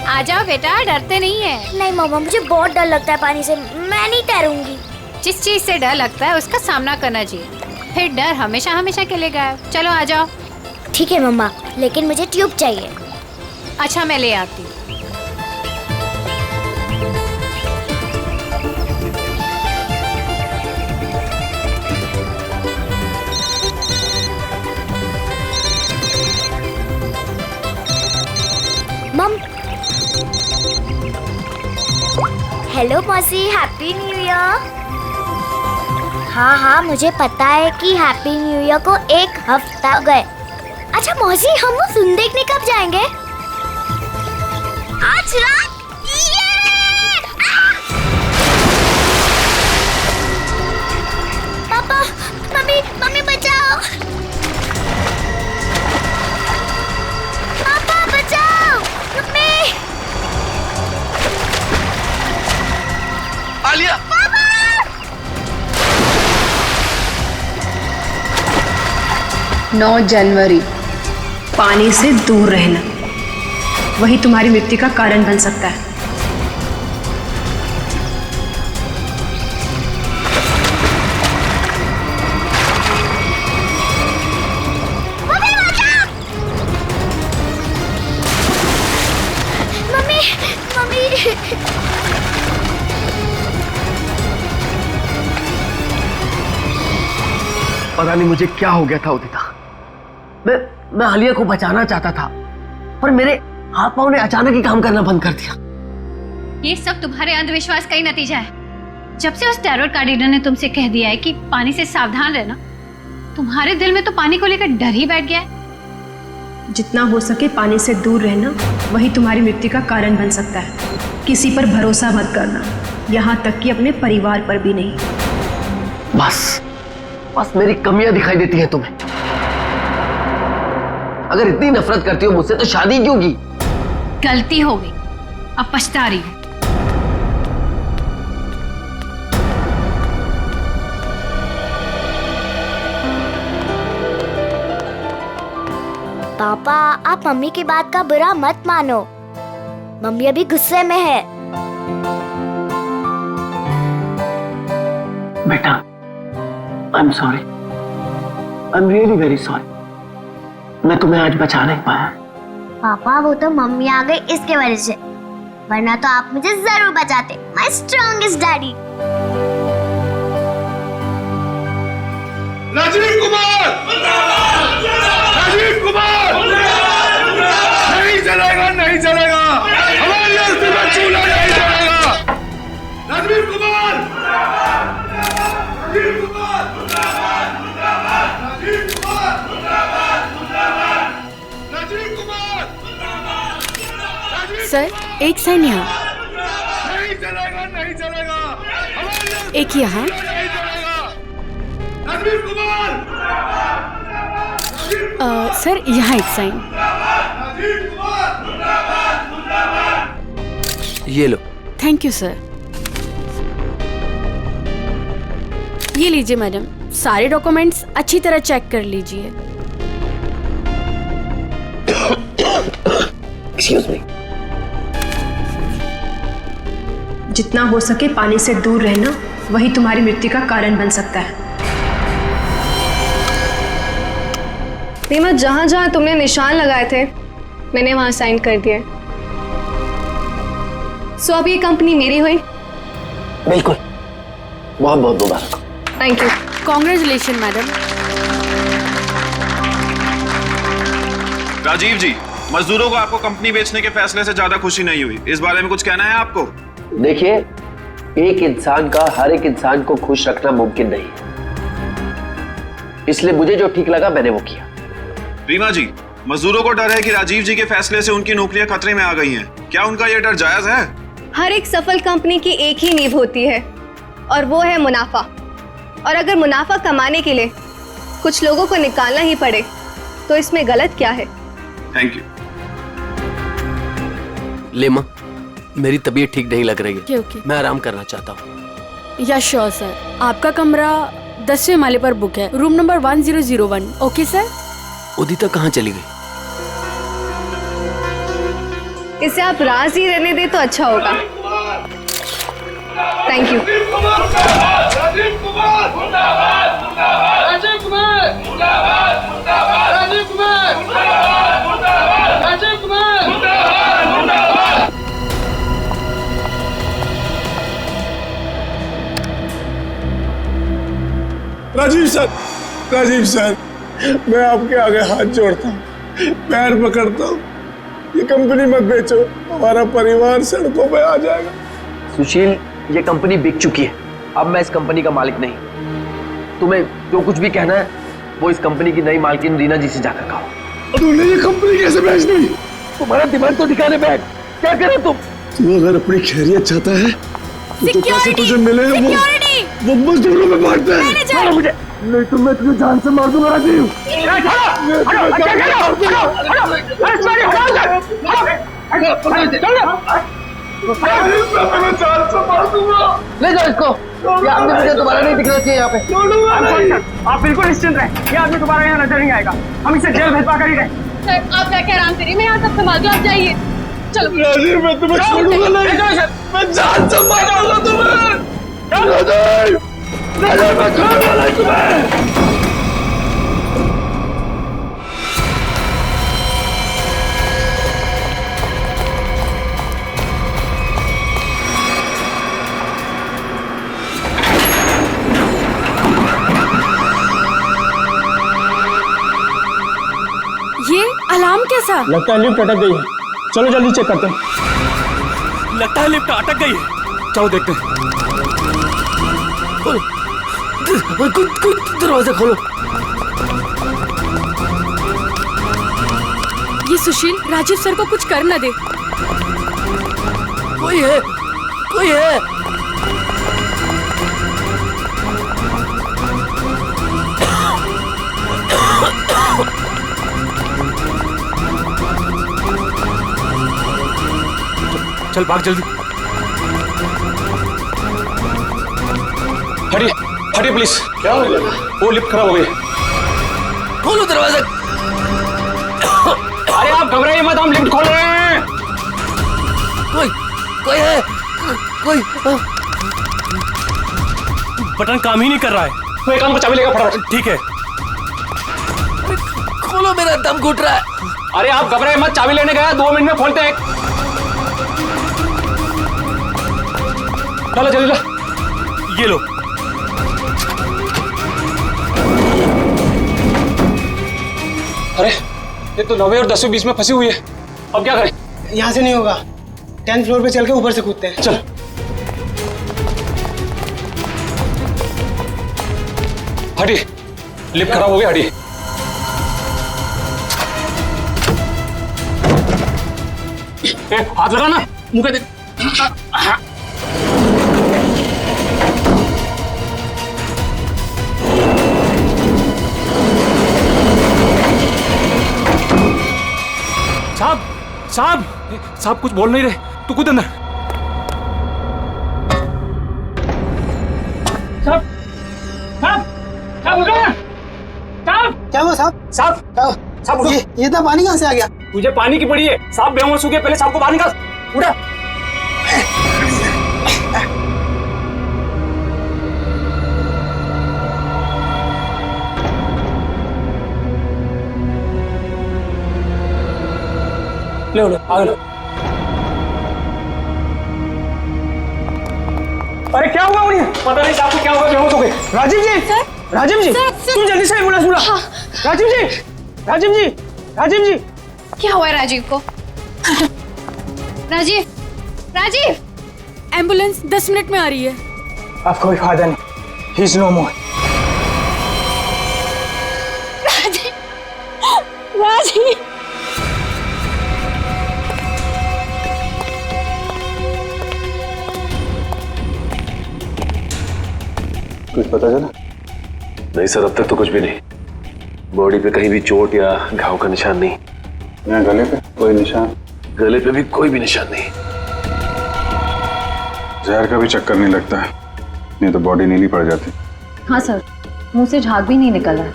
आ जाओ बेटा, डरते नहीं है। नहीं मम्मा, मुझे बहुत डर लगता है पानी से, मैं नहीं तैरूंगी। जिस चीज से डर लगता है उसका सामना करना चाहिए, फिर डर हमेशा हमेशा के लिए गायब। चलो आ जाओ। ठीक है मम्मा, लेकिन मुझे ट्यूब चाहिए। अच्छा मैं ले आती हूँ। मम, हेलो मौसी, हैप्पी न्यू ईयर। हाँ, मुझे पता है कि हैप्पी न्यू ईयर को 1 हफ्ता हो गए। अच्छा मौसी, हम वो फिल्म देखने कब जाएंगे? आज रात। पापा, मम्मी बचाओ। पापा बचाओ, मम्मी। आलिया। 9 जनवरी, पानी से दूर रहना वही तुम्हारी मृत्यु का कारण बन सकता है। मम्मी। पता नहीं मुझे क्या हो गया था उदिता। मैं आलिया को बचाना चाहता था, पर मेरे हाथ पांव ने अचानक ही काम करना बंद कर दिया। ये सब तुम्हारे अंधविश्वास का ही नतीजा है। जब से उस टैरोट कार्डिनर ने तुमसे कह दिया है कि पानी से सावधान रहना, तुम्हारे दिल में तो पानी को लेकर डर ही बैठ गया है। जितना हो सके पानी से दूर रहना वही तुम्हारी मृत्यु का कारण बन सकता है। किसी पर भरोसा मत करना, यहाँ तक कि अपने परिवार पर भी नहीं। बस मेरी कमियां दिखाई देती हैं तुम्हें। अगर इतनी नफरत करती हो मुझसे तो शादी क्यों की? गलती हो गई, अब पछता रही हूँ। पापा, आप मम्मी की बात का बुरा मत मानो। मम्मी अभी गुस्से में है। बेटा, I am sorry, I am really very sorry. मैं तुम्हें आज बचा नहीं पाया। पापा, वो तो मम्मी आ गई इसके वजह से, वरना तो आप मुझे जरूर बचाते। My strongest daddy. Rajeev Kumar! Rajeev Kumar! नहीं चलेगा, नहीं चलेगा, हमारी अस्थि पर चूल्हा नहीं चलेगा। राजीव कुमार! राजीव कुमार! राजीव कुमार! राजीव कुमार! सर, एक साइन यहाँ। नहीं चलेगा, नहीं चलेगा, हमारी अस्थि एक यहाँ। पर नहीं चलेगा। राजीव कुमार! सर, यहाँ एक साइन। ये लो। Thank you sir. ये लीजिए मैडम, सारे डॉक्यूमेंट्स अच्छी तरह चेक कर लीजिए। Excuse me. जितना हो सके पानी से दूर रहना वही तुम्हारी मृत्यु का कारण बन सकता है। रीमा, जहाँ जहाँ तुमने निशान लगाए थे मैंने वहाँ साइन कर दिए। सो अब ये कंपनी मेरी हुई। बिल्कुल, बहुत बहुत मुबारक। Thank you. Congratulation madam. Rajiv ji, मजदूरों को आपको कंपनी बेचने के फैसले से ज्यादा खुशी नहीं हुई, इस बारे में कुछ कहना है आपको? देखिए, एक इंसान का हर एक इंसान को खुश रखना मुमकिन नहीं है, इसलिए मुझे जो ठीक लगा मैंने वो किया। रीमा जी, मजदूरों को डर है कि राजीव जी के फैसले से उनकी नौकरियां खतरे में आ गई हैं। क्या उनका ये डर जायज है? हर एक सफल कंपनी की एक ही नींव होती है और वो है मुनाफा। और अगर मुनाफा कमाने के लिए कुछ लोगों को निकालना ही पड़े तो इसमें गलत क्या है? Thank you. लेमा, मेरी तबीयत ठीक नहीं लग रही है। ओके। मैं आराम करना चाहता हूँ। या श्योर सर, आपका कमरा 10वें माले पर बुक है, room number 1001। Okay sir. Udita कहाँ चली गई? इसे आप राज ही रहने दें तो अच्छा होगा। Thank you. राजीव कुमार मुर्दाबाद, राजीव कुमार मुर्दाबाद, राजीव कुमार मुर्दाबाद, राजीव कुमार मुर्दाबाद। राजीव सर, मैं आपके आगे हाथ जोड़ता हूँ, पैर पकड़ता हूँ, ये कंपनी मत बेचो, हमारा परिवार सड़कों पे आ जाएगा। सुशील, ये कंपनी बिक चुकी है, अब मैं इस कंपनी का मालिक नहीं। तुम्हें जो कुछ भी कहना है वो इस कंपनी की नई मालकिन रीना जी से जाकर कहो। तूने ये कंपनी कैसे बेच दी? तुम्हारा दिमाग तो दिखाने बैठ, क्या करे तुम? तू अगर अपनी खैरियत चाहता है तो पैसे तुझे मिले वो मजदूरों में बांटते हैं। मुझे नहीं तो मैं तुझे जान से मार दूंगा राजीव। ले जाओ इसको, ये आदमी मुझे दोबारा नहीं दिखना चाहिए यहाँ पे। आप बिल्कुल निश्चिंत रहें, ये आदमी दोबारा यहाँ नजर नहीं आएगा। हम इसे जेल भिजवा कर ही रहे। सर आप जाके आराम करिए, मैं यहाँ सब संभाल दूँ, आप जाइए। चलो राजीव, मैं तुम्हें छोड़ूंगा नहीं, मैं जान से मारूंगा तुम्हें। राजीव, राजीव, मैं छोड़ूंगा नहीं तुम्हें। ये अलार्म कैसा? लगता है लिफ्ट अटक गई है, चलो जल्दी चेक करते हैं। लगता है लिफ्ट अटक गई है, चलो देखते हैं। दरवाजा खोलो। ये सुशील राजीव सर को कुछ कर न दे। कोई है, कोई है। चल भाग जल्दी। हटिए हटिए प्लीज। क्या हो गया? वो लिफ्ट खराब हो गई। खोलो दरवाजा। अरे आप घबराइए मत, हम लिफ्ट खोल रहे हैं। कोई है, कोई। बटन काम ही नहीं कर रहा है। तो एक काम को चाबी लेकर फटाफट। ठीक है। खोलो, मेरा दम घुट रहा है। अरे आप घबराइए मत, चाबी लेने गया, 2 मिनट में खोलते हैं। चलो जल्दी ला, ये लो। अरे ये तो 9वें और 10वें बीच में फंसी हुई है, अब क्या करें? यहाँ से नहीं होगा, 10th फ्लोर पे चल के ऊपर से कूदते हैं। चल। हटिए, लिफ्ट खराब हो गया, हटिए। हाथ लगा ना, मुंह पे दे। साहब साहब साहब कुछ बोल नहीं रहे, तू कूद अंदर। साहब साहब साहब उठो ना। साहब क्या हुआ साहब? साहब साहब उठो। ये इतना पानी कहाँ से आ गया? तुझे पानी की पड़ी है, साहब बेहोश हो गए, पहले साहब को बाहर निकाल। उठा। लो लो आगे लो। अरे क्या हुआ उन्हें? पता नहीं साहब को क्या हुआ, बेहोश हो गए। राजीव जी, राजीव जी, तुम जल्दी से एम्बुलेंस बुला। राजीव जी, राजीव जी, राजीव जी। क्या हुआ है राजीव को? राजीव, राजीव। एम्बुलेंस 10 मिनट में आ रही है। अब कोई फायदा नहीं, ही इज नो मोर। राजीव, राजीव। कुछ पता चला? नहीं सर, अब तक तो कुछ भी नहीं। बॉडी पे कहीं भी चोट या घाव का निशान नहीं। यहाँ गले पे कोई निशान? गले पे भी कोई भी निशान नहीं। जहर का भी चक्कर नहीं लगता है, नहीं तो बॉडी नीली पड़ जाती। हाँ सर, मुंह से झाग भी नहीं निकल रहा है।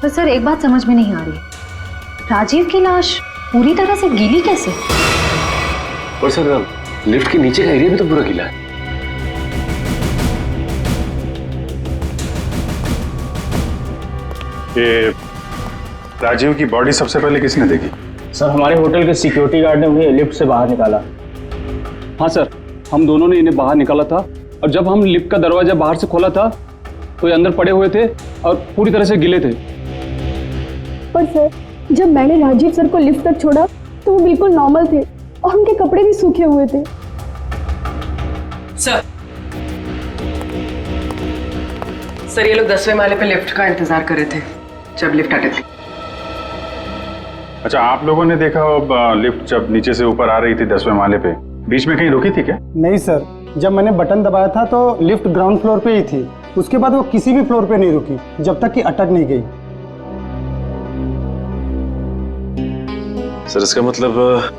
पर सर एक बात समझ में नहीं आ रही, राजीव की लाश पूरी तरह से गीली कैसे? और सर लिफ्ट के नीचे का एरिया भी तो पूरा गीला है। ये राजीव की बॉडी सबसे पहले किसने देखी? सर हमारे होटल के सिक्योरिटी गार्ड ने उन्हें लिफ्ट से बाहर निकाला। हाँ सर, हम दोनों ने इन्हें बाहर निकाला था और जब हम लिफ्ट का दरवाजा बाहर से खोला था तो ये अंदर पड़े हुए थे और पूरी तरह से गिले थे। पर सर, जब मैंने राजीव सर को लिफ्ट तक छोड़ा तो वो बिल्कुल नॉर्मल थे और उनके कपड़े भी सूखे हुए थे। सर ये लोग 10वें माले पे लिफ्ट का इंतजार कर रहे थे जब लिफ्ट अटक गई। अच्छा, आप लोगों ने देखा लिफ्ट जब नीचे से ऊपर आ रही थी 10वें माले पे, बीच में कहीं रुकी थी क्या? नहीं सर, जब मैंने बटन दबाया था तो लिफ्ट ग्राउंड फ्लोर पे ही थी। उसके बाद वो किसी भी फ्लोर पे नहीं रुकी जब तक कि अटक नहीं गई। सर इसका मतलब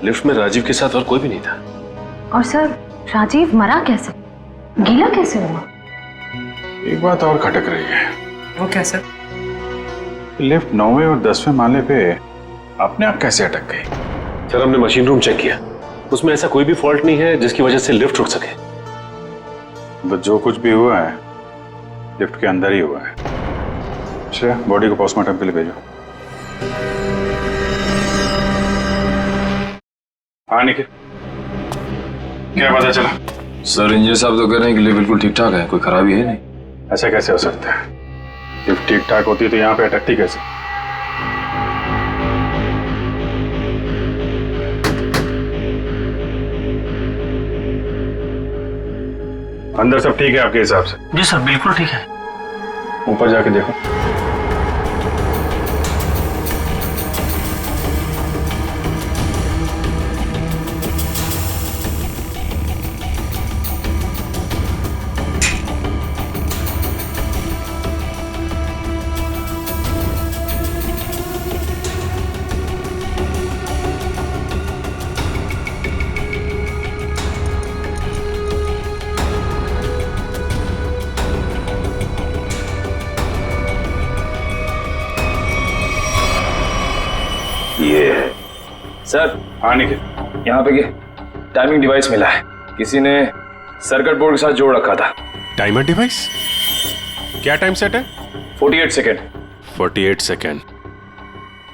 लिफ्ट में राजीव के साथ और कोई भी नहीं था। और सर, राजीव मरा कैसे, गीला कैसे हुआ? एक बात और खटक रही है। वो क्या सर? लिफ्ट 9वें और 10वें माले पे अपने आप कैसे अटक गई? सर हमने मशीन रूम चेक किया, उसमें ऐसा कोई भी फॉल्ट नहीं है जिसकी वजह से लिफ्ट रुक सके। तो जो कुछ भी हुआ है लिफ्ट के अंदर ही हुआ है। अच्छा, बॉडी को पोस्टमार्टम के लिए भेजो। हाँ निखिल, क्या पता चला? सर इंजीनियर साहब तो कह रहे हैं कि लिफ्ट बिल्कुल ठीक ठाक है, कोई खराबी है नहीं। ऐसा कैसे हो सकता है? लिफ्ट ठीक ठाक होती तो यहाँ पे अटकती कैसे? अंदर सब ठीक है आपके हिसाब से? जी सर, बिल्कुल ठीक है। ऊपर जाके देखो। सर हाँ निखिल, यहाँ पे टाइमिंग डिवाइस मिला है, किसी ने सर्किट बोर्ड के साथ जोड़ रखा था। Timer device? क्या टाइम सेट है? 48 सेकेंड। 48 सेकेंड।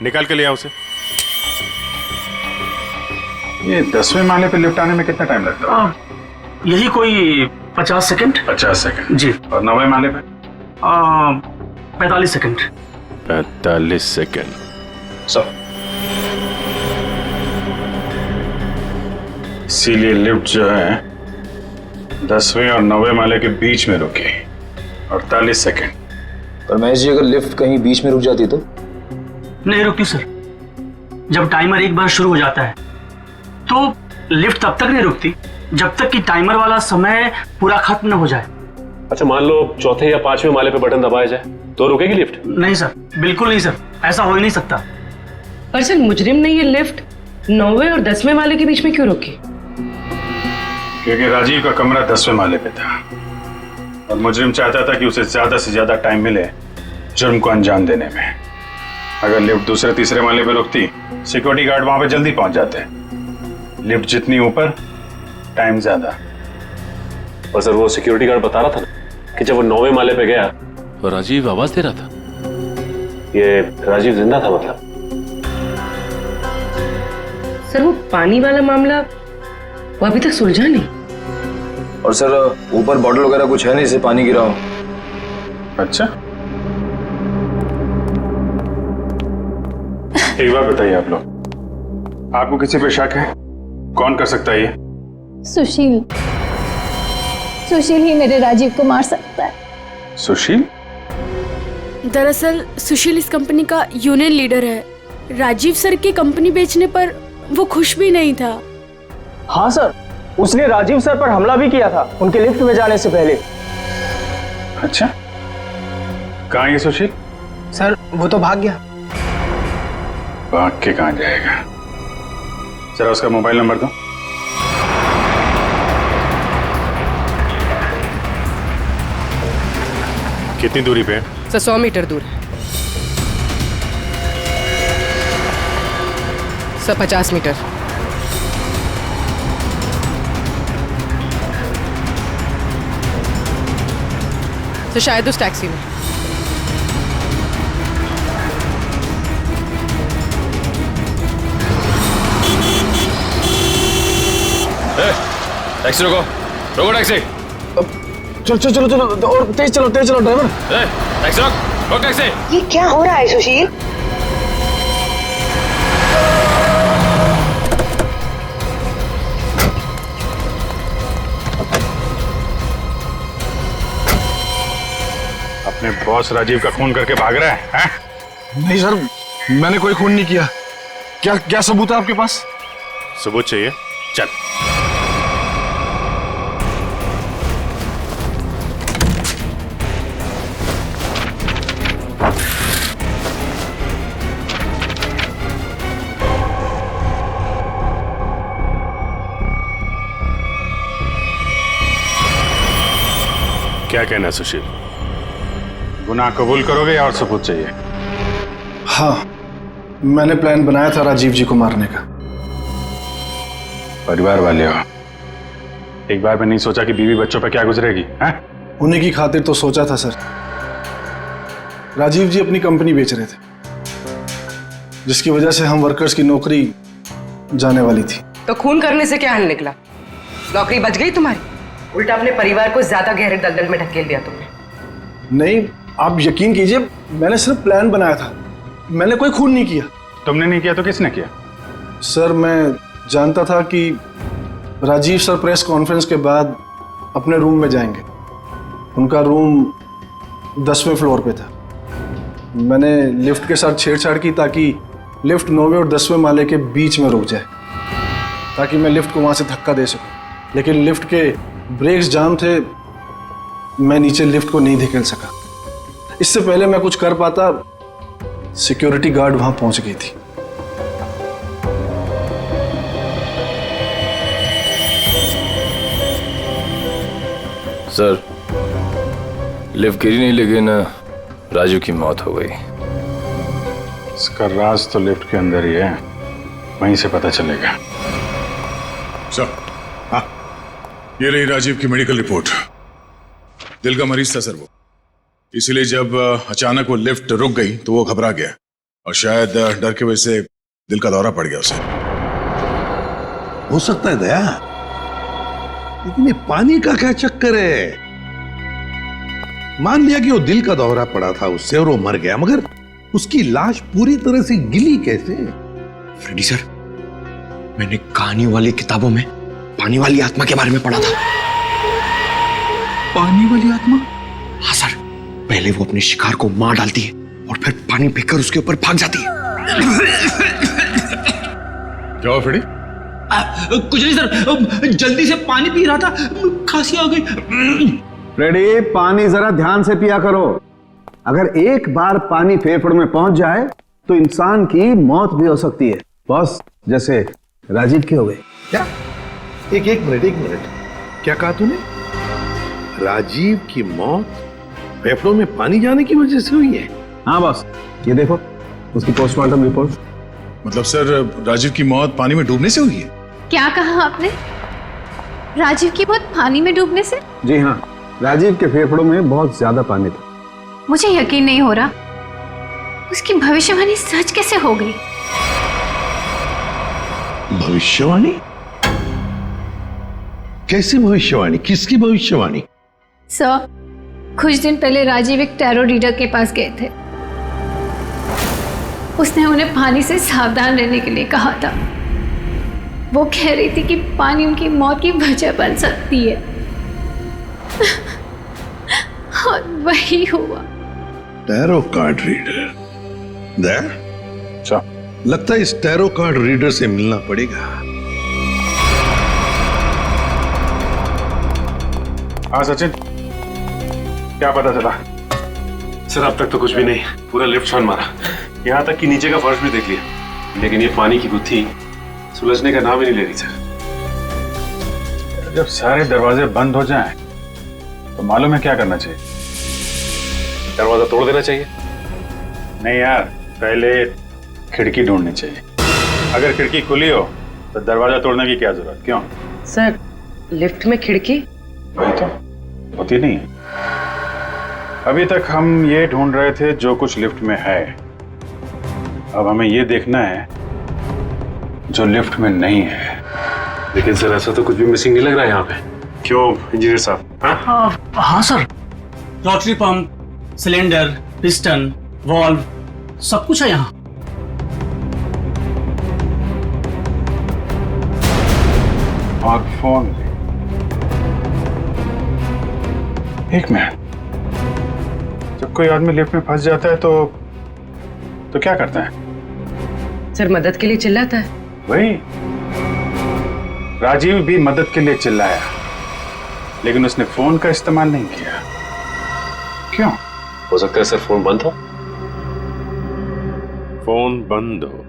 निकाल के ले आओ उसे। ये 10वें माले पे लिफ्ट आने में कितना टाइम लगता है? यही कोई 50 सेकंड। 50 सेकेंड जी। और 9वें माले पे? 45 सेकंड। 45 सेकेंड। सर इसीलिए लिफ्ट जो है 10वें और 9वें माले के बीच में रुकी 48 सेकेंड। पर महेश जी, अगर लिफ्ट कहीं बीच में रुक जाती तो? नहीं रुकती सर। जब टाइमर एक बार शुरू हो जाता है तो लिफ्ट तब तक नहीं रुकती जब तक कि टाइमर वाला समय पूरा खत्म न हो जाए। अच्छा, मान लो चौथे या 5वें माले पे बटन दबाया जाए तो रुकेगी लिफ्ट? नहीं सर, बिल्कुल नहीं सर, ऐसा हो ही नहीं सकता। पर सर मुजरिम ने ये लिफ्ट 9वें और 10वें माले के बीच में क्यों रोकी? क्योंकि राजीव का कमरा 10वें माले पे था और मुजरिम चाहता था कि उसे ज्यादा से ज्यादा टाइम मिले जुर्म को अंजाम देने में। अगर लिफ्ट दूसरे तीसरे माले पे रुकती, सिक्योरिटी गार्ड वहां पे जल्दी पहुंच जाते। लिफ्ट जितनी ऊपर, टाइम ज्यादा। और सर वो सिक्योरिटी गार्ड बता रहा था ना कि जब वो 9वें माले पे गया तो राजीव आवाज दे रहा था। ये राजीव जिंदा था मतलब? सर वो पानी वाला मामला वो अभी तक सुलझा नहीं। और सर ऊपर बॉटल वगैरह कुछ है नहीं जिससे पानी गिरा हो। अच्छा, एक बात बताइए आप लोग, आपको किसी पे शक है? कौन कर सकता है ये? सुशील। सुशील ही मेरे राजीव को मार सकता है। सुशील? दरअसल सुशील इस कंपनी का यूनियन लीडर है। राजीव सर की कंपनी बेचने पर वो खुश भी नहीं था। हाँ सर, उसने राजीव सर पर हमला भी किया था उनके लिफ्ट में जाने से पहले। अच्छा, कहाँ है ये सुशील? सर वो तो भाग गया। भाग के कहाँ जाएगा? जरा उसका मोबाइल नंबर दो। कितनी दूरी पे है? सर 100 मीटर दूर है। Sir 50 metre. तो शायद उस टैक्सी में। टैक्सी रोको, रोको टैक्सी। चलो चलो चलो चलो और तेज चलो ड्राइवर। टैक्सी रोक टैक्सी। ये क्या हो रहा है सुशील? अपने बॉस राजीव का खून करके भाग रहा है? नहीं सर, मैंने कोई खून नहीं किया। क्या क्या सबूत है आपके पास? सबूत चाहिए? चल। क्या कहना है सुशील? गुनाह कबूल करोगे या और सबूत चाहिए? हाँ, मैंने प्लान बनाया था राजीव जी को मारने का। परिवार वाले हो, एक बार में नहीं सोचा कि बीवी बच्चों पर क्या गुजरेगी? हैं? उन्हीं की खातिर तो सोचा था सर। राजीव जी अपनी कंपनी बेच रहे थे, जिसकी वजह से हम वर्कर्स की नौकरी जाने वाली थी। तो खून करने से क्या हल निकला? नौकरी बच गई तुम्हारी? उल्टा अपने परिवार को ज्यादा गहरे दलदल में ढकेल दिया तुमने। नहीं, आप यकीन कीजिए, मैंने सिर्फ प्लान बनाया था, मैंने कोई खून नहीं किया। तुमने नहीं किया तो किसने किया? सर, मैं जानता था कि राजीव सर प्रेस कॉन्फ्रेंस के बाद अपने रूम में जाएंगे। उनका रूम 10वें फ्लोर पे था। मैंने लिफ्ट के साथ छेड़छाड़ की ताकि लिफ्ट 9वें और 10वें माले के बीच में रुक जाए, ताकि मैं लिफ्ट को वहां से धक्का दे सकूं। लेकिन लिफ्ट के ब्रेक्स जाम थे, मैं नीचे लिफ्ट को नहीं धकेल सका। इससे पहले मैं कुछ कर पाता, सिक्योरिटी गार्ड वहां पहुंच गई थी। सर, लिफ्ट गिरी नहीं, लेकिन राजू की मौत हो गई। इसका राज तो लिफ्ट के अंदर ही है, वहीं से पता चलेगा। सर, हाँ, ये रही राजीव की मेडिकल रिपोर्ट। दिल का मरीज था सर वो, इसीलिए जब अचानक वो लिफ्ट रुक गई तो वो घबरा गया और शायद डर की वजह से दिल का दौरा पड़ गया उसे। हो सकता है दया, लेकिन ये पानी का क्या चक्कर है? मान लिया कि वो दिल का दौरा पड़ा था उससे और वो मर गया, मगर उसकी लाश पूरी तरह से गिली कैसे? फ्रेडी सर, मैंने कहानियों वाली किताबों में पानी वाली आत्मा के बारे में पढ़ा था। पानी वाली आत्मा? हाँ सर, पहले वो अपने शिकार को मार डालती है और फिर पानी फेंककर उसके ऊपर भाग जाती है। क्या हुआ फ्रेडी? कुछ नहीं सर, जल्दी से पानी पी रहा था, खांसी आ गई। फ्रेडी, पानी जरा ध्यान से पिया करो। अगर एक बार पानी फेफड़ों में पहुंच जाए तो इंसान की मौत भी हो सकती है, बॉस, जैसे राजीव की हो गई। क्या? एक मिनट, क्या कहा तूने? राजीव की मौत फेफड़ों में पानी जाने की वजह से हुई है? हाँ बॉस, ये देखो उसकी पोस्टमार्टम रिपोर्ट। मतलब सर, राजीव की मौत पानी में डूबने से हुई है? क्या कहा आपने? राजीव की मौत पानी में डूबने से? जी हाँ, राजीव के फेफड़ों में बहुत ज्यादा पानी था। मुझे यकीन नहीं हो रहा, उसकी भविष्यवाणी सच कैसे हो गई? भविष्यवाणी? कैसी भविष्यवाणी? किसकी भविष्यवाणी? सर, कुछ दिन पहले राजीव एक टैरो रीडर के पास गए थे। उसने उन्हें पानी से सावधान रहने के लिए कहा था। वो कह रही थी कि पानी उनकी मौत की वजह बन सकती है। और वही हुआ। Tarot card reader? लगता है इस टैरो कार्ड रीडर से मिलना पड़ेगा। हाँ सचिन, क्या पता चला? सर, अब तक तो कुछ भी नहीं, पूरा लिफ्ट छान मारा, यहाँ तक कि नीचे का फर्श भी देख लिया, लेकिन ये पानी की गुत्थी सुलझने का नाम ही नहीं ले रही सर। जब सारे दरवाजे बंद हो जाएं, तो मालूम है क्या करना चाहिए? दरवाजा तोड़ देना चाहिए। नहीं यार, पहले खिड़की ढूंढनी चाहिए। अगर खिड़की खुली हो तो दरवाजा तोड़ने की क्या जरूरत? क्यों सर, लिफ्ट में खिड़की? वही तो होती नहीं है। अभी तक हम ये ढूंढ रहे थे जो कुछ लिफ्ट में है। अब हमें ये देखना है जो लिफ्ट में नहीं है। लेकिन सर ऐसा तो कुछ भी मिसिंग नहीं लग रहा है यहाँ पे। क्यों इंजीनियर साहब? हाँ sir, rotary pump, cylinder, piston, valve, सब कुछ है यहाँ। और फोन। एक मिनट, जब कोई आदमी लिफ्ट में फंस जाता है तो क्या करता है? सर मदद के लिए चिल्लाता है। वही, राजीव भी मदद के लिए चिल्लाया, लेकिन उसने फोन का इस्तेमाल नहीं किया। क्यों? हो सकता है सर फोन बंद हो। फोन बंद हो,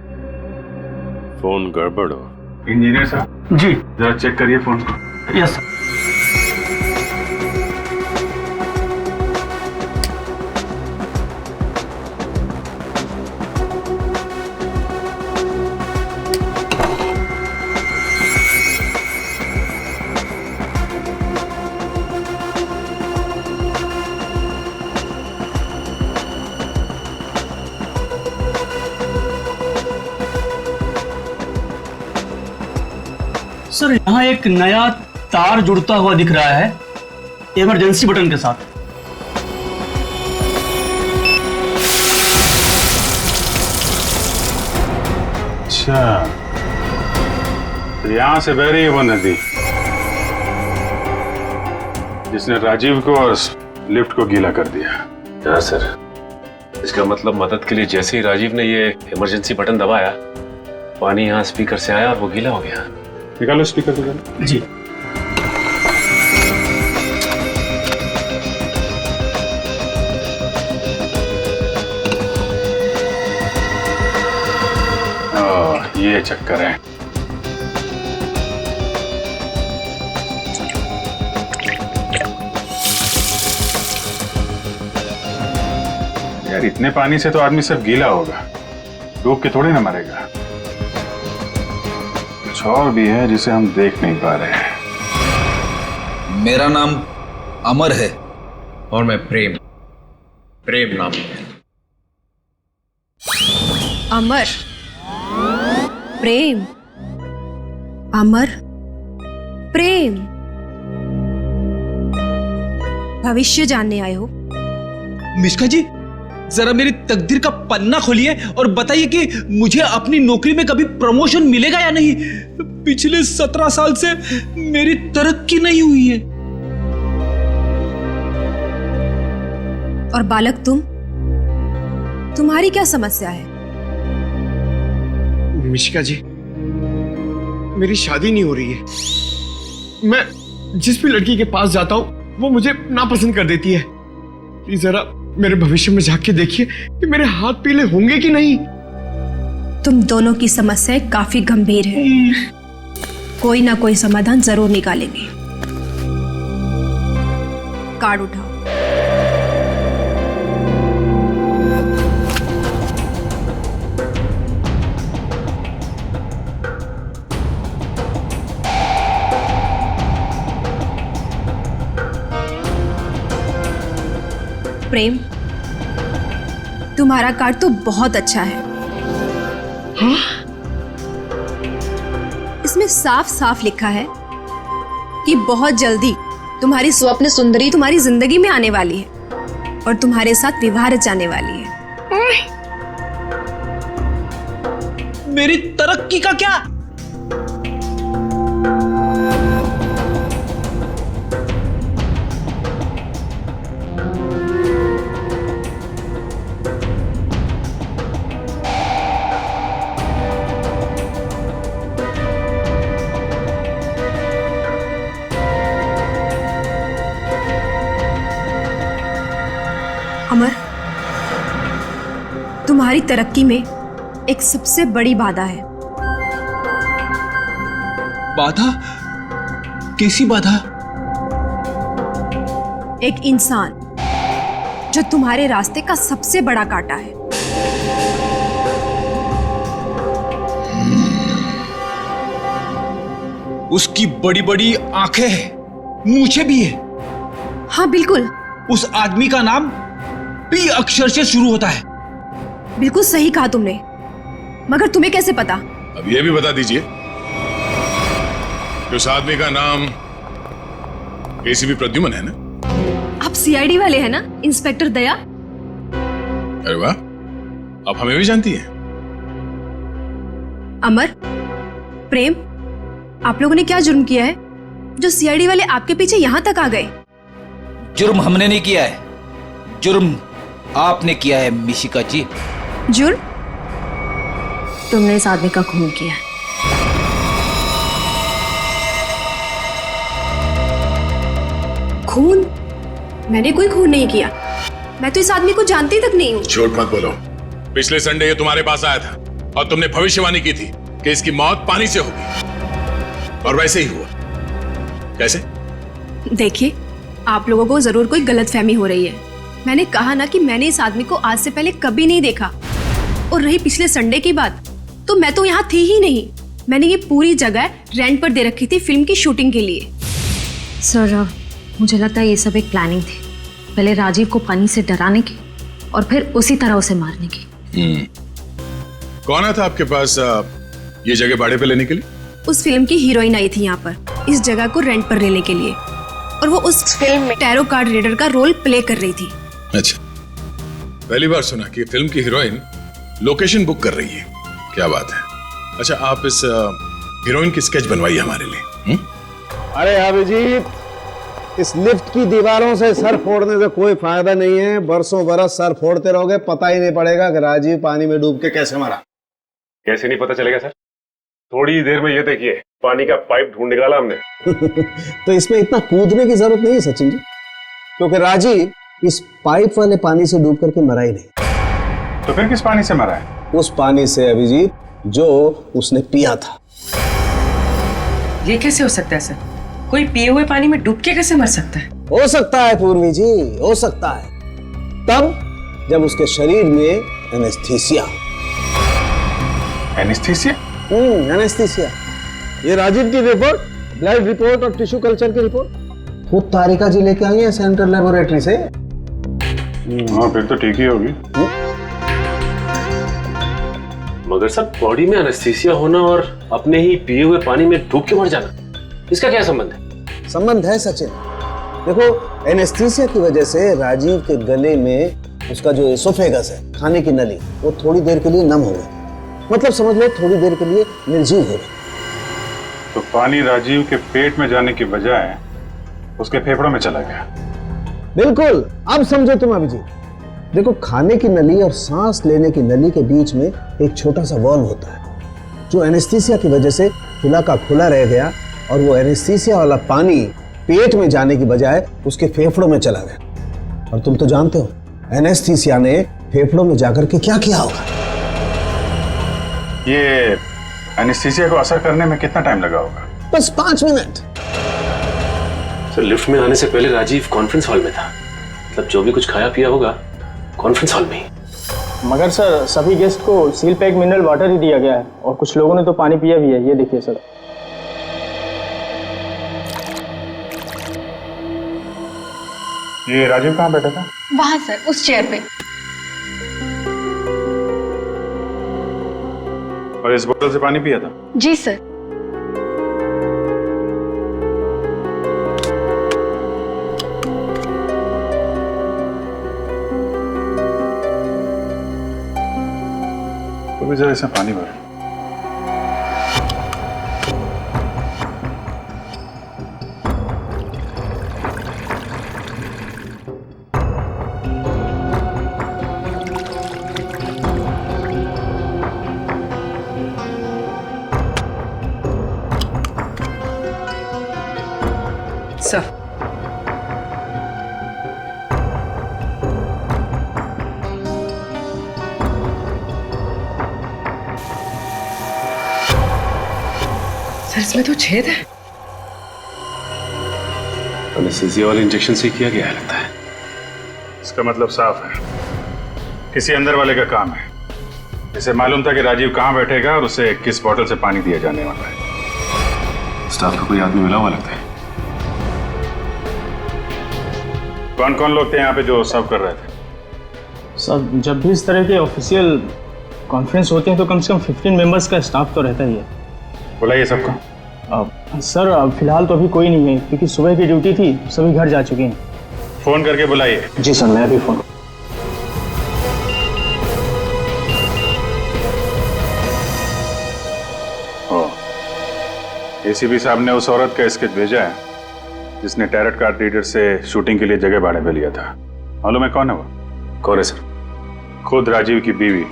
फोन गड़बड़ हो। इंजीनियर साहब जी, जरा चेक करिए फोन को। Yes sir. सर यहाँ एक नया तार जुड़ता हुआ दिख रहा है इमरजेंसी बटन के साथ। अच्छा, तो यहां से बह रही है वो नदी जिसने राजीव को और लिफ्ट को गीला कर दिया। हाँ सर, इसका मतलब मदद के लिए जैसे ही राजीव ने ये इमरजेंसी बटन दबाया, पानी यहाँ स्पीकर से आया और वो गीला हो गया। निकालो स्पीकर, निकालो। जी। ये चक्कर है। यार इतने पानी से तो आदमी सिर्फ गीला होगा, डूब के थोड़ी ना मरेगा। कुछ और भी है जिसे हम देख नहीं पा रहे हैं। मेरा नाम अमर है और मैं प्रेम नाम है। अमर, प्रेम, अमर, प्रेम। भविष्य जानने आए हो? मिश्का जी, जरा मेरी तकदीर का पन्ना खोलिए और बताइए कि मुझे अपनी नौकरी में कभी प्रमोशन मिलेगा या नहीं। पिछले 17 साल से मेरी तरक्की नहीं हुई है। और बालक तुम्हारी क्या समस्या है? मिशिका जी, मेरी शादी नहीं हो रही है। मैं जिस भी लड़की के पास जाता हूँ वो मुझे नापसंद कर देती है। प्लीज जरा मेरे भविष्य में झांक के देखिए कि मेरे हाथ पीले होंगे कि नहीं। तुम दोनों की समस्याएं काफी गंभीर है, कोई ना कोई समाधान जरूर निकालेंगे। कार्ड उठाओ। प्रेम, तुम्हारा कार्ड तो बहुत अच्छा है। हाँ? इसमें साफ साफ लिखा है कि बहुत जल्दी तुम्हारी स्वप्न सुंदरी तुम्हारी जिंदगी में आने वाली है और तुम्हारे साथ विवाह रचाने वाली है। मेरी तरक्की का क्या? अमर, तुम्हारी तरक्की में एक सबसे बड़ी बाधा है। बाधा? कैसी बाधा? एक इंसान जो तुम्हारे रास्ते का सबसे बड़ा कांटा है। उसकी बड़ी बड़ी आंखें हैं, मूछें भी है। हाँ बिल्कुल। उस आदमी का नाम पी अक्षर से शुरू होता है। बिल्कुल सही कहा तुमने, मगर तुम्हें कैसे पता? अब ये भी बता दीजिए कि उस आदमी का नाम एसीपी प्रद्युमन है ना? आप सीआईडी वाले हैं ना, इंस्पेक्टर दया? अरे वाह, आप हमें भी जानती हैं। अमर, प्रेम, आप लोगों ने क्या जुर्म किया है जो सीआईडी वाले आपके पीछे यहां तक आ गए? जुर्म हमने नहीं किया है, जुर्म आपने किया है मिशिका जी। जुर्म? तुमने इस आदमी का खून किया है। खून? मैंने कोई खून नहीं किया, मैं तो इस आदमी को जानती तक नहीं हूँ। झूठ मत बोलो। पिछले संडे ये तुम्हारे पास आया था और तुमने भविष्यवाणी की थी कि इसकी मौत पानी से होगी, और वैसे ही हुआ। कैसे? देखिए, आप लोगों को जरूर कोई गलतफहमी हो रही है। मैंने कहा ना कि मैंने इस आदमी को आज से पहले कभी नहीं देखा। और रही पिछले संडे की बात, तो मैं तो यहाँ थी ही नहीं। मैंने ये पूरी जगह रेंट पर दे रखी थी फिल्म की शूटिंग के लिए। सर, मुझे लगता है ये सब एक प्लानिंग थी, पहले राजीव को पानी से डराने की और फिर उसी तरह उसे मारने की। कौन आया था आपके पास ये जगह भाड़े पे लेने के लिए? उस फिल्म की हीरोइन आई थी यहाँ पर इस जगह को रेंट पर लेने के लिए, और वो उस फिल्म में टैरो कार्ड रीडर का रोल प्ले कर रही थी। अच्छा, पहली बार सुना कि फिल्म की हीरोइन लोकेशन बुक कर रही है। क्या बात है। अच्छा, आप इस हीरोइन की स्केच बनवाइए हमारे लिए। अरे अभिजीत, इस लिफ्ट की दीवारों से सर फोड़ने से कोई फायदा नहीं है। बरसों बरस सर फोड़ते रहोगे, पता ही नहीं पड़ेगा कि राजीव पानी में डूब के कैसे मरा। कैसे नहीं पता चलेगा सर? थोड़ी देर में ये देखिए, पानी का पाइप ढूंढ निकाला हमने। तो इसमें इतना कूदने की जरूरत नहीं है सचिन जी, क्योंकि राजीव इस पाइप वाले पानी से डूब करके मरा ही नहीं। तो फिर किस पानी से मरा है? उस पानी से अभिजीत जो उसने पिया था। ये कैसे हो सकता है सर? कोई पिए हुए पानी में डूब के कैसे मर सकता है? हो सकता है पूर्वी जी, हो सकता है, तब जब उसके शरीर में एनेस्थीसिया। एनेस्थीसिया? एनेस्थीसिया। ये राजीव की रिपोर्ट, ब्लड रिपोर्ट और टिश्यू कल्चर की रिपोर्ट खुद तारिका जी लेके आई है सेंट्रल लेबोरेटरी से। हाँ, फिर तो ठीक ही होगी। मगर सर, बॉडी में एनेस्थीसिया होना और अपने ही पिए हुए पानी में डूब के मर जाना, इसका क्या संबंध है? संबंध है सचिन। देखो, एनेस्थीसिया की वजह से राजीव के गले में उसका जो एसोफेगस है, खाने की नली, वो थोड़ी देर के लिए नम हो गई। मतलब समझ लो थोड़ी देर के लिए निर्जीव हो गई। तो पानी राजीव के पेट में जाने की बजाय उसके फेफड़ों में चला गया। बिल्कुल, अब समझो तुम अभिजीत। देखो, खाने की नली और सांस लेने की नली के बीच में एक छोटा सा वॉल्व होता है, जो एनेस्थीसिया की वजह से खुला का खुला रह गया, और वो एनेस्थीसिया वाला पानी पेट में जाने की बजाय उसके फेफड़ों में चला गया। और तुम तो जानते हो एनेस्थीसिया ने फेफड़ों में जाकर के क्या किया होगा। ये एनेस्थीसिया को असर करने में कितना टाइम लगा होगा? बस 5 मिनट। सर, लिफ्ट में आने से पहले राजीव कॉन्फ्रेंस हॉल में था, मतलब जो भी कुछ खाया पिया होगा कॉन्फ्रेंस हॉल में ही। मगर सर, सभी गेस्ट को सील पैक मिनरल वाटर ही दिया गया है, और कुछ लोगों ने तो पानी पिया भी है। ये देखिए सर। ये राजीव कहाँ बैठा था? वहां सर, उस चेयर पे। और इस बोतल से पानी पिया था? जी सर। तो जरा इसमें पानी भर। सर, इसमें तो छेद है। एनेस्थीसिया वाले इंजेक्शन से किया गया है लगता है। इसका मतलब साफ है, किसी अंदर वाले का काम है। इसे मालूम था कि राजीव कहाँ बैठेगा और उसे किस बोतल से पानी दिया जाने वाला है। स्टाफ का कोई आदमी मिला हुआ लगता है। कौन कौन लोग थे यहाँ पे जो सर्व कर रहे थे? सर जब भी इस तरह के ऑफिशियल कॉन्फ्रेंस होते हैं तो कम से कम 15 मेंबर्स का स्टाफ तो रहता ही है। बुलाइए सबको। सर फिलहाल तो अभी कोई नहीं है क्योंकि सुबह की ड्यूटी थी, सभी घर जा चुके हैं। फोन करके बुलाइए। जी सर, मैं अभी फोन। एसीपी साहब ने उस औरत का स्केच भेजा है जिसने टैरट कार्ड रीडर से शूटिंग के लिए जगह भाड़े पे लिया था। मालूम है कौन है वो? कौन है सर? खुद राजीव की बीवी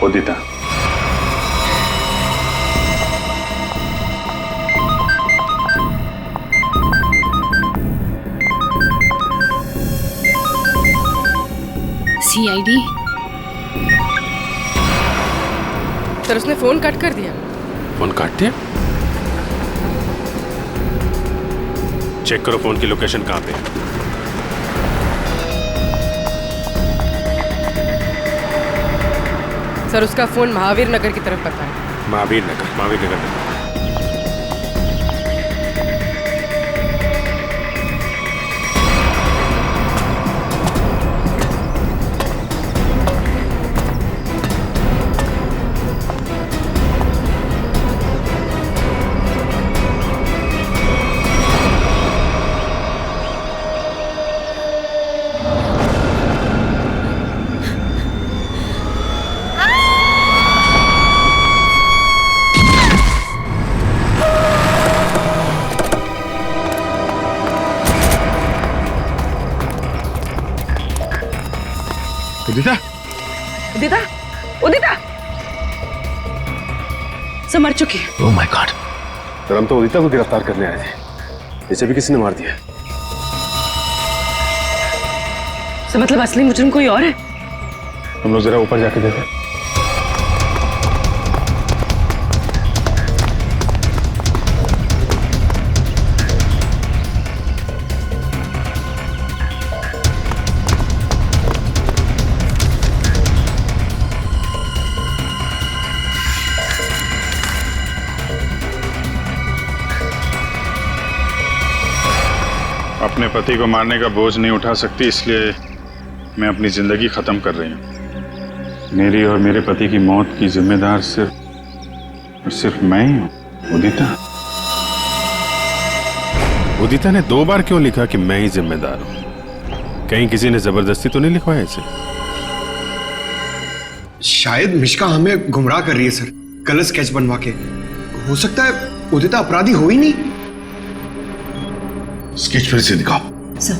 उदिता। सीआईडी। सर उसने फोन कट कर दिया। फोन काट दिया? चेक करो फोन की लोकेशन कहाँ पे है। सर उसका फोन महावीर नगर की तरफ पता है। महावीर नगर। उदिता सब मर चुकी है। Oh my God. सर हम तो उदिता को गिरफ्तार करने आए थे, इसे भी किसी ने मार दिया। सर मतलब असली मुजरिम कोई और है? हम लोग जरा ऊपर जाके देखें। अपने पति को मारने का बोझ नहीं उठा सकती, इसलिए मैं अपनी जिंदगी खत्म कर रही हूँ। मेरी और मेरे पति की मौत की जिम्मेदार सिर्फ मैं ही हूँ। उदिता ने 2 बार क्यों लिखा कि मैं ही जिम्मेदार हूँ? कहीं किसी ने जबरदस्ती तो नहीं लिखवाया इसे? शायद मिश्का हमें गुमराह कर रही है सर, गलत स्केच बनवा के। हो सकता है उदिता अपराधी हो ही नहीं। स्केच फिर से दिखाओ। सर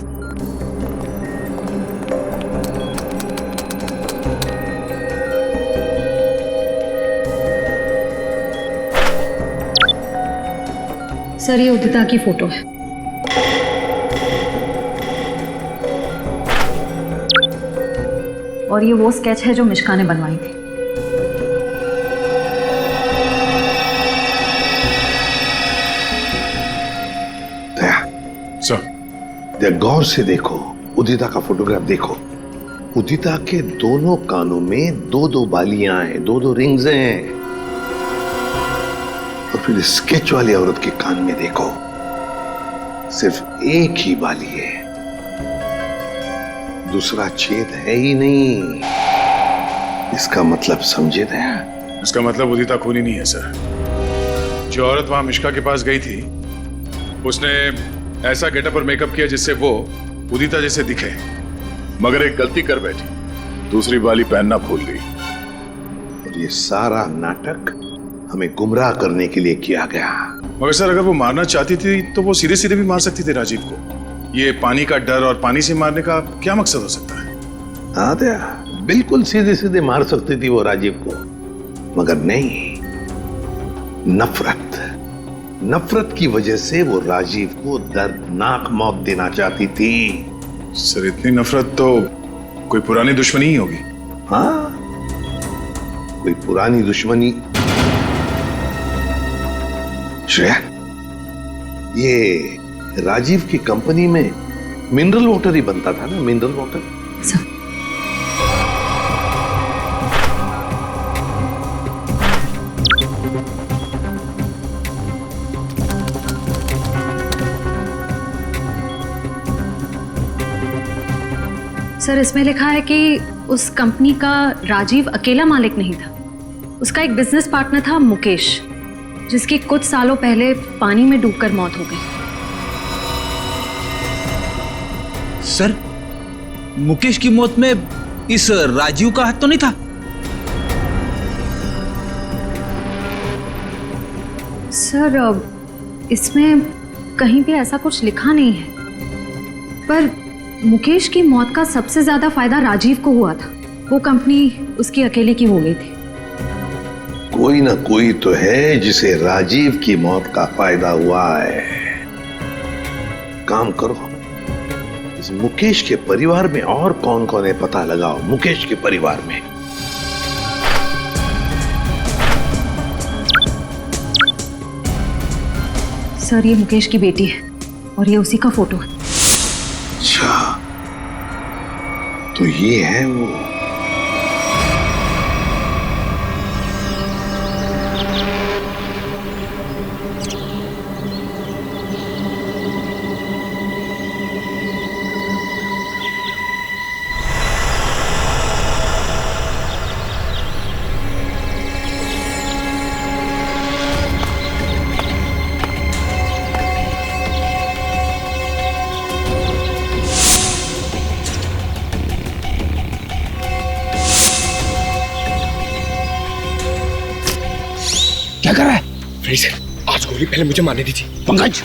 सर ये उदिता की फोटो है। और ये वो स्केच है जो मिश्का ने बनवाई थी। गौर से देखो, उदिता का फोटोग्राफ देखो। उदिता के दोनों कानों में 2-2 बालियां हैं, 2-2 रिंग्स हैं। और फिर स्केच वाली औरत के कान में देखो, सिर्फ एक ही बाली है, दूसरा छेद है ही नहीं। इसका मतलब समझे दया? इसका मतलब उदिता खूनी नहीं है सर। जो औरत वहां मिश्का के पास गई थी उसने ऐसा गेटअप और मेकअप किया जिससे वो उदिता जैसे दिखे, मगर एक गलती कर बैठी, दूसरी बाली पहनना भूल गई। और ये सारा नाटक हमें गुमराह करने के लिए किया गया। मगर सर अगर वो मारना चाहती थी तो वो सीधे सीधे भी मार सकती थी राजीव को। ये पानी का डर और पानी से मारने का क्या मकसद हो सकता है? हाँ दया, बिल्कुल सीधे सीधे मार सकती थी वो राजीव को, मगर नहीं, नफरत की वजह से वो राजीव को दर्दनाक मौत देना चाहती थी। सर इतनी नफरत तो कोई पुरानी दुश्मनी ही होगी। हाँ, कोई पुरानी दुश्मनी। श्रेया, ये राजीव की कंपनी में मिनरल वाटर ही बनता था ना, मिनरल वाटर। सर इसमें लिखा है कि उस कंपनी का राजीव अकेला मालिक नहीं था, उसका एक बिजनेस पार्टनर था मुकेश, जिसकी कुछ सालों पहले पानी में डूबकर मौत हो गई। सर मुकेश की मौत में इस राजीव का हाथ तो नहीं था? सर इसमें कहीं भी ऐसा कुछ लिखा नहीं है, पर मुकेश की मौत का सबसे ज्यादा फायदा राजीव को हुआ था। वो कंपनी उसकी अकेले की हो गई थी। कोई ना कोई तो है जिसे राजीव की मौत का फायदा हुआ है। काम करो, इस मुकेश के परिवार में और कौन कौन है पता लगाओ। मुकेश के परिवार में सर ये मुकेश की बेटी है और ये उसी का फोटो है। अच्छा, तो ये है वो। क्या कर रहा है? आज गोली पहले मुझे मारने दी थी। पंकज,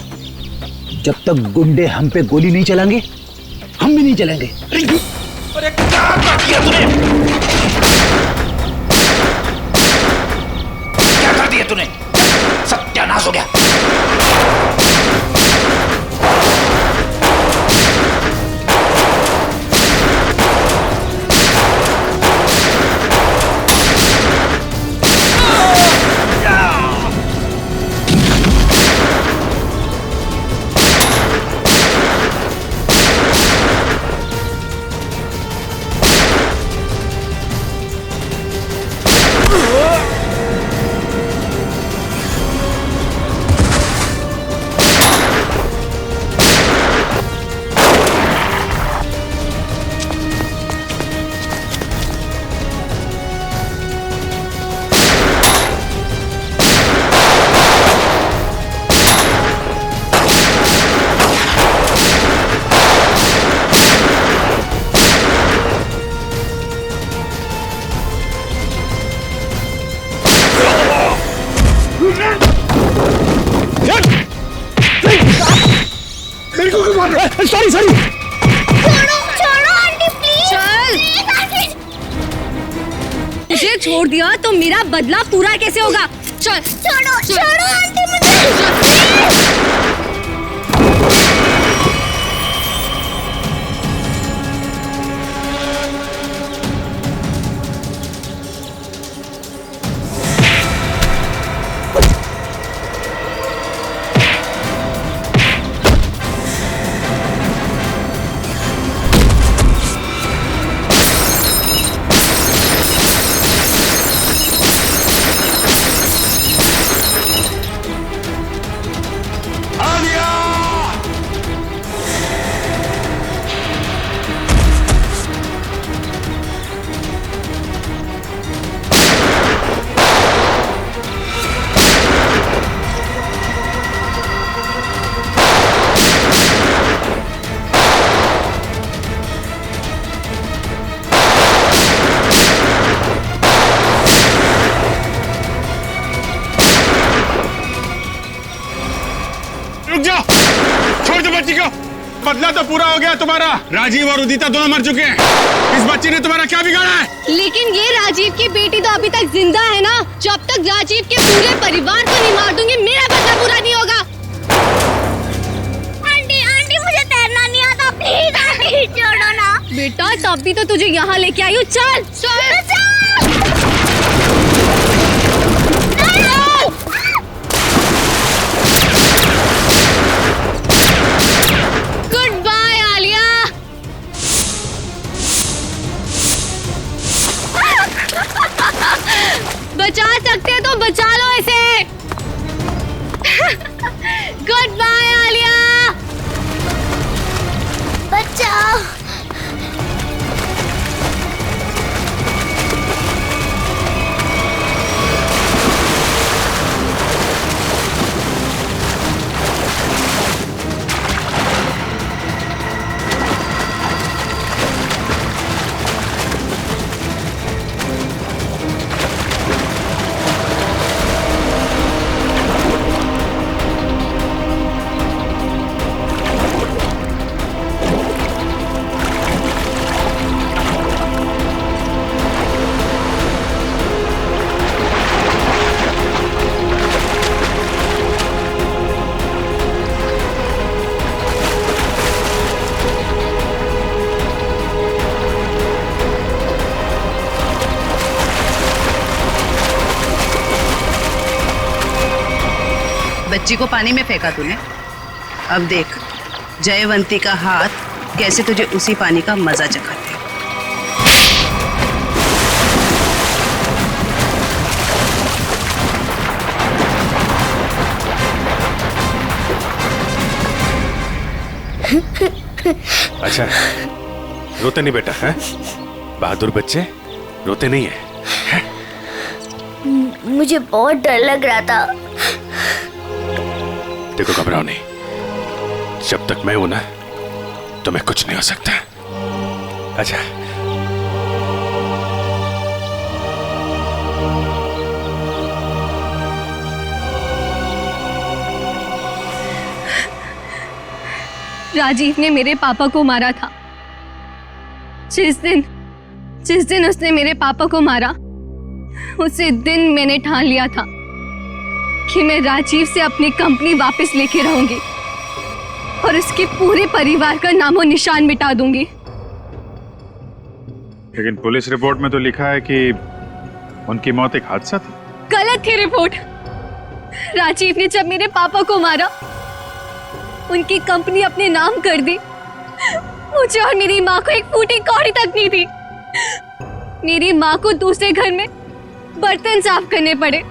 जब तक गुंडे हम पे गोली नहीं चलाएंगे हम भी नहीं चलेंगे। अरे क्या कर दिया तूने? क्या कर दिया तूने? सत्यानाश हो गया। Sorry sorry. छोड़ो आंटी प्लीज। चल। तुझे छोड़ दिया तो मेरा बदला पूरा कैसे होगा? चल। छोड़ो आंटी मुझे। रुक जाओ, छोड़ दो बच्ची को। बदला तो पूरा हो गया तुम्हारा। राजीव और उदिता दोनों मर चुके हैं। इस बच्ची ने तुम्हारा क्या बिगाड़ा है? लेकिन ये राजीव की बेटी तो अभी तक जिंदा है ना। जब तक राजीव के पूरे परिवार को नहीं मार दूंगी मेरा बदला पूरा नहीं होगा। आंटी आंटी मुझे तैरना नहीं आता, प्लीज आंटी छोड़ो ना। बेटा तभी तो तुझे यहाँ लेके आई हूँ। चल चल। Goodbye Alia. बचा सकते हैं तो बचा लो इसे। Goodbye Alia. बचाओ। बच्ची को पानी में फेंका तूने। अब देख जयवंती का हाथ कैसे तुझे उसी पानी का मजा चखाते। अच्छा, रोते नहीं बेटा, है? बहादुर बच्चे रोते नहीं है? मुझे बहुत डर लग रहा था। देखो घबराओ नहीं, जब तक मैं हूं ना तुम्हें कुछ नहीं हो सकता। अच्छा राजीव ने मेरे पापा को मारा था। जिस दिन उसने मेरे पापा को मारा, उसी दिन मैंने ठान लिया था कि मैं राजीव से अपनी कंपनी वापस लेके रहूंगी और उसके पूरे परिवार का नामो निशान मिटा दूंगी। लेकिन पुलिस रिपोर्ट में तो लिखा है कि उनकी मौत एक हादसा थी। गलत थी रिपोर्ट। राजीव ने जब मेरे पापा को मारा, उनकी कंपनी अपने नाम कर दी। मुझे और मेरी माँ को एक फूटी कौड़ी तक नहीं थी। मेरी माँ को दूसरे घर में बर्तन साफ करने पड़े।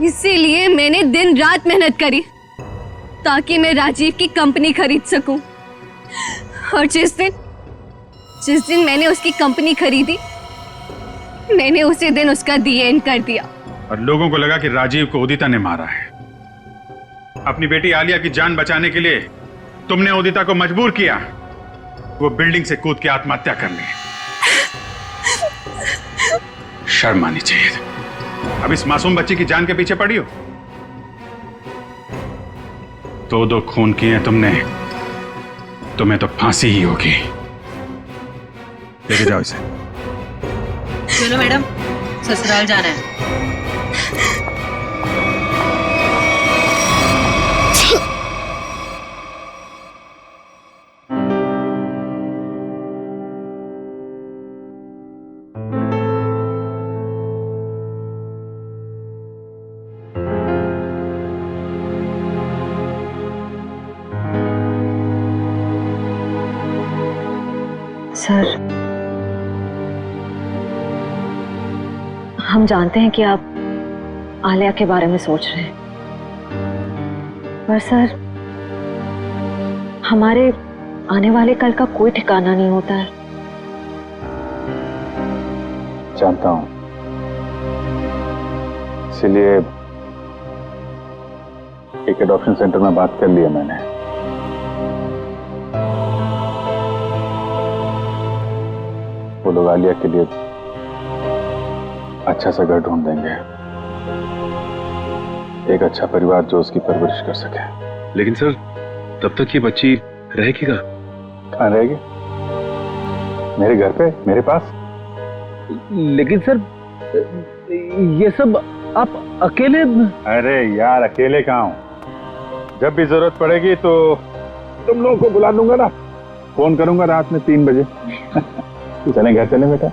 इसीलिए मैंने दिन रात मेहनत करी ताकि मैं राजीव की कंपनी खरीद सकूं। और जिस दिन मैंने उसकी कंपनी खरीदी, मैंने उसी दिन उसका दी एंड कर दिया। और लोगों को लगा कि राजीव को उदिता ने मारा है। अपनी बेटी आलिया की जान बचाने के लिए तुमने उदिता को मजबूर किया वो बिल्डिंग से कूद के आत्महत्या करने। शर्म आनी चाहिए। अब इस मासूम बच्ची की जान के पीछे पड़ी हो। दो खून किए तुमने, तुम्हें तो फांसी ही होगी। लेके जाओ इसे। चलो मैडम, ससुराल जाना है। सर, हम जानते हैं कि आप आलिया के बारे में सोच रहे हैं, पर सर हमारे आने वाले कल का कोई ठिकाना नहीं होता है। जानता हूं, इसीलिए एक एडॉप्शन सेंटर में बात कर लिया मैंने। वो लोग आलिया के लिए अच्छा सा घर ढूंढ देंगे, एक अच्छा परिवार जो उसकी परवरिश कर सके। लेकिन सर, तब तक ये बच्ची रहेगी कहाँ रहेगी? मेरे घर पे, मेरे पास। लेकिन सर, ये सब आप अकेले? अरे यार, अकेले कहाँ हूं? जब भी जरूरत पड़ेगी तो तुम लोगों को बुला लूंगा ना। फोन करूंगा रात में 3 बजे। चलें घर चलें बेटा।